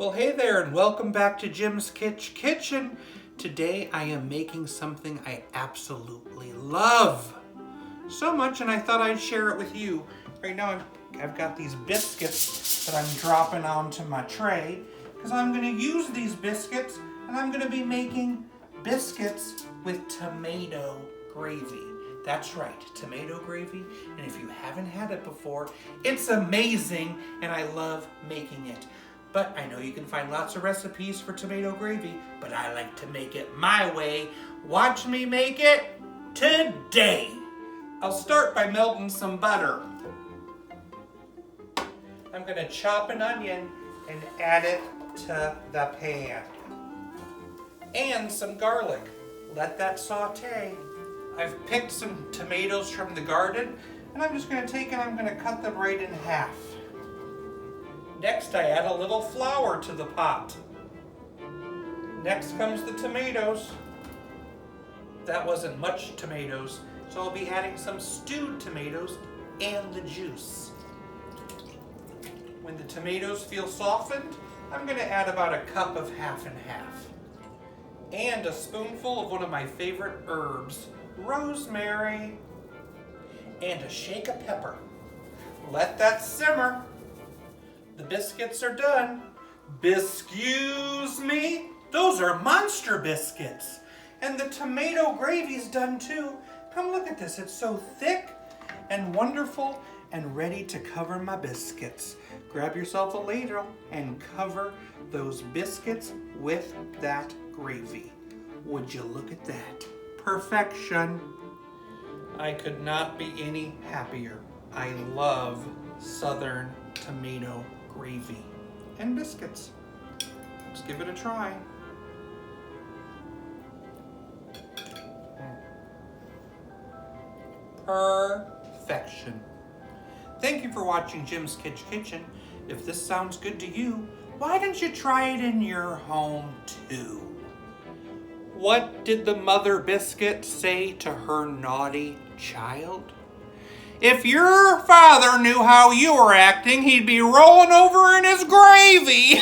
Well, hey there, and welcome back to Jim's Kitsch Kitchen. Today I am making something I absolutely love so much, and I thought I'd share it with you. Right now I've got these biscuits that I'm dropping onto my tray because I'm going to use these biscuits, and I'm going to be making biscuits with tomato gravy. That's right, tomato gravy, and if you haven't had it before, it's amazing, and I love making it. But I know you can find lots of recipes for tomato gravy, but I like to make it my way. Watch me make it today. I'll start by melting some butter. I'm going to chop an onion and add it to the pan. And some garlic. Let that saute. I've picked some tomatoes from the garden, and I'm just going to take and I'm going to cut them right in half. Next, I add a little flour to the pot. Next comes the tomatoes. That wasn't much tomatoes, so I'll be adding some stewed tomatoes and the juice. When the tomatoes feel softened, I'm going to add about a cup of half and half. And a spoonful of one of my favorite herbs, rosemary. And a shake of pepper. Let that simmer. The biscuits are done. Excuse me? Those are monster biscuits. And the tomato gravy's done too. Come look at this. It's so thick and wonderful and ready to cover my biscuits. Grab yourself a ladle and cover those biscuits with that gravy. Would you look at that? Perfection. I could not be any happier. I love Southern tomato gravy and biscuits. Let's give it a try. Perfection. Thank you for watching Jim's Kitsch Kitchen. If this sounds good to you, why don't you try it in your home too? What did the mother biscuit say to her naughty child? If your father knew how you were acting, he'd be rolling over in his gravy.